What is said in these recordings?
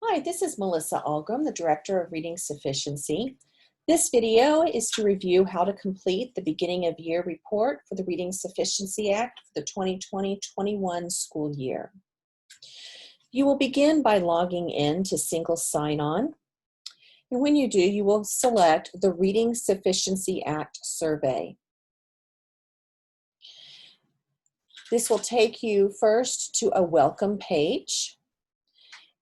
Hi, this is Melissa Algram, the Director of Reading Sufficiency. This video is to review how to complete the beginning of year report for the Reading Sufficiency Act for the 2020-21 school year. You will begin by logging in to single sign-on. And when you do, you will select the Reading Sufficiency Act survey. This will take you first to a welcome page.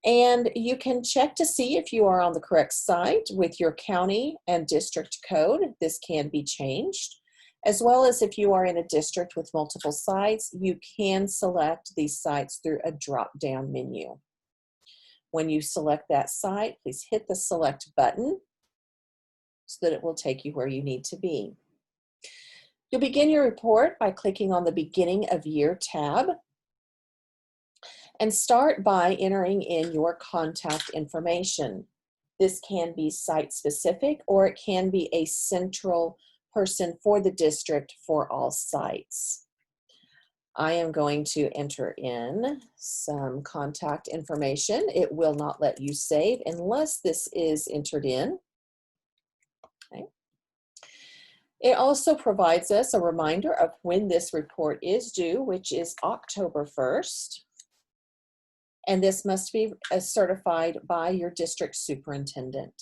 And you can check to see if you are on the correct site with your county and district code. This can be changed. As well as if you are in a district with multiple sites, you can select these sites through a drop-down menu. When you select that site, please hit the select button so that it will take you where you need to be. You'll begin your report by clicking on the Beginning of Year tab. And start by entering in your contact information. This can be site-specific or it can be a central person for the district for all sites. I am going to enter in some contact information. It will not let you save unless this is entered in. Okay. It also provides us a reminder of when this report is due, which is October 1st. And this must be certified by your district superintendent.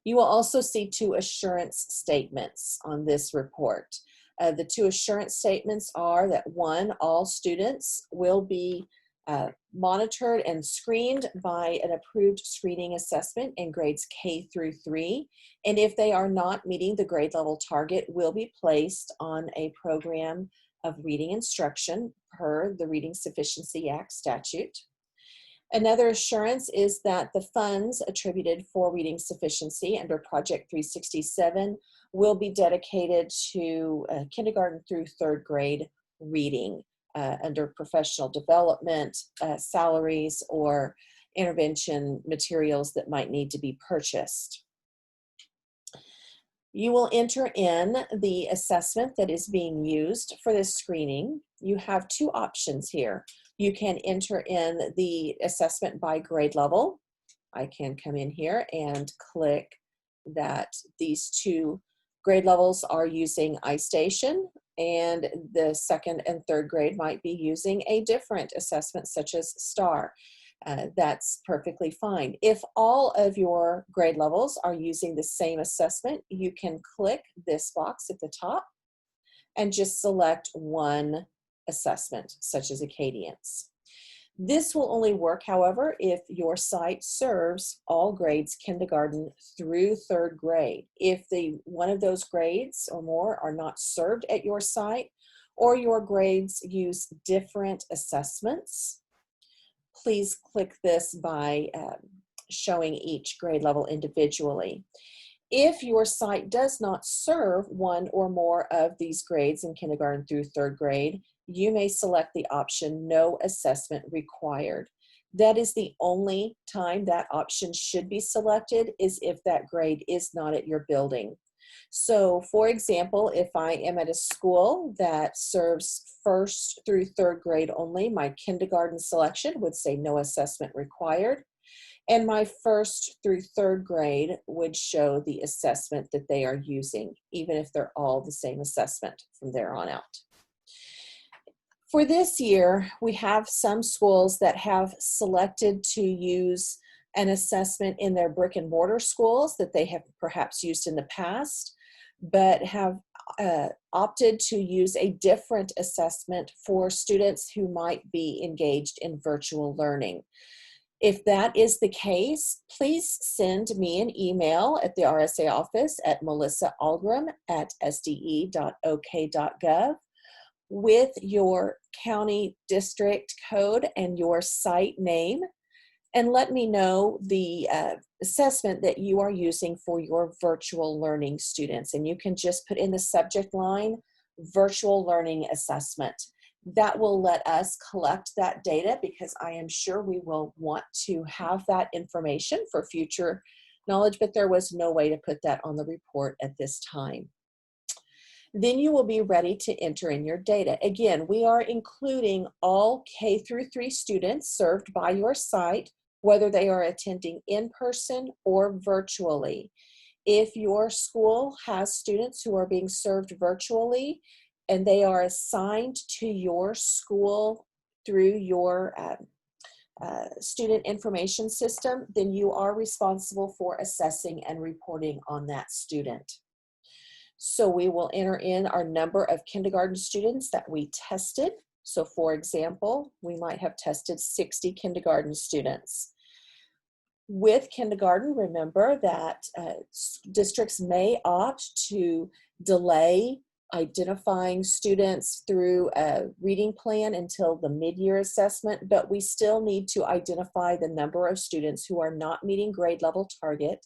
You will also see two assurance statements on this report. The two assurance statements are that one, all students will be monitored and screened by an approved screening assessment in grades K through 3. And if they are not meeting the grade level target, will be placed on a program of reading instruction per the Reading Sufficiency Act statute. Another assurance is that the funds attributed for reading sufficiency under Project 367 will be dedicated to kindergarten through 3rd grade reading under professional development, salaries, or intervention materials that might need to be purchased. You will enter in the assessment that is being used for this screening. You have two options here. You can enter in the assessment by grade level. I can come in here and click that these two grade levels are using iStation, and the 2nd and 3rd grade might be using a different assessment such as STAR. That's perfectly fine. If all of your grade levels are using the same assessment, you can click this box at the top and just select one assessment, such as Acadians. This will only work, however, if your site serves all grades kindergarten through 3rd grade. If one of those grades or more are not served at your site, or your grades use different assessments, please click this by showing each grade level individually. If your site does not serve one or more of these grades in kindergarten through 3rd grade, you may select the option No Assessment Required. That is the only time that option should be selected, is if that grade is not at your building. So, for example, if I am at a school that serves 1st through 3rd grade only, my kindergarten selection would say No Assessment Required, and my 1st through 3rd grade would show the assessment that they are using, even if they're all the same assessment from there on out. For this year, we have some schools that have selected to use an assessment in their brick and mortar schools that they have perhaps used in the past, but have opted to use a different assessment for students who might be engaged in virtual learning. If that is the case, please send me an email at the RSA office at melissaalgram@sde.ok.gov with your county district code and your site name, and let me know the assessment that you are using for your virtual learning students. And you can just put in the subject line, Virtual Learning Assessment. That will let us collect that data, because I am sure we will want to have that information for future knowledge, but there was no way to put that on the report at this time. Then you will be ready to enter in your data. Again, we are including all K through 3 students served by your site whether they are attending in person or virtually. If your school has students who are being served virtually and they are assigned to your school through your student information system, then you are responsible for assessing and reporting on that student. So we will enter in our number of kindergarten students that we tested. So for example, we might have tested 60 kindergarten students. With kindergarten, remember that districts may opt to delay identifying students through a reading plan until the mid-year assessment, but we still need to identify the number of students who are not meeting grade level target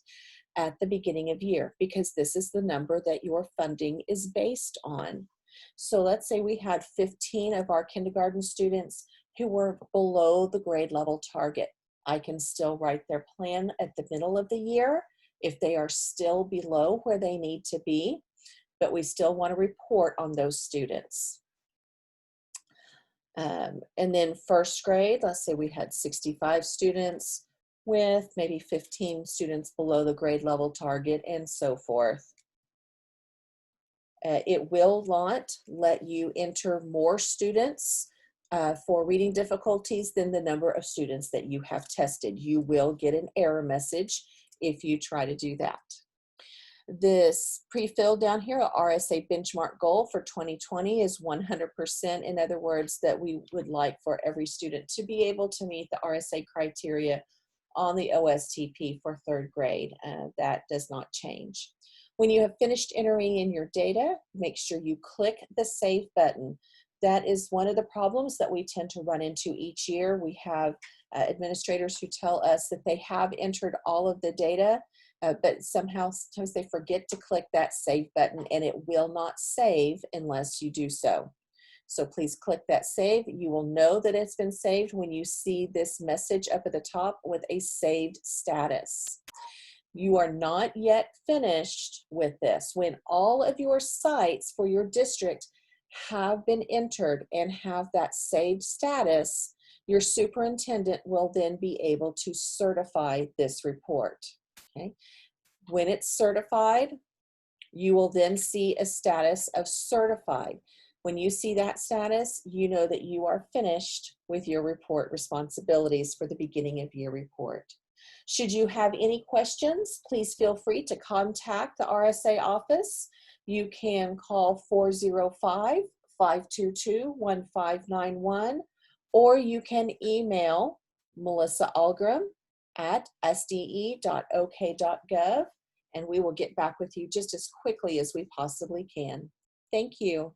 at the beginning of year, because this is the number that your funding is based on. So let's say we had 15 of our kindergarten students who were below the grade level target. I can still write their plan at the middle of the year if they are still below where they need to be, but we still want to report on those students. And then first grade, let's say we had 65 students with maybe 15 students below the grade level target and so forth. It will not let you enter more students for reading difficulties than the number of students that you have tested. You will get an error message if you try to do that. This pre-filled down here, a Rsa Benchmark Goal for 2020 is 100%. In other words, that we would like for every student to be able to meet the RSA criteria on the OSTP for third grade. That does not change. When you have finished entering in your data, make sure you click the Save button. That is one of the problems that we tend to run into each year. We have administrators who tell us that they have entered all of the data, but sometimes they forget to click that Save button, and it will not save unless you do so. So please click that Save. You will know that it's been saved when you see this message up at the top with a saved status. You are not yet finished with this. When all of your sites for your district have been entered and have that saved status, your superintendent will then be able to certify this report. Okay. When it's certified, you will then see a status of certified. When you see that status, you know that you are finished with your report responsibilities for the beginning of year report. Should you have any questions, please feel free to contact the RSA office. You can call 405-522-1591, or you can email Melissa Algram at sde.ok.gov, and we will get back with you just as quickly as we possibly can. Thank you.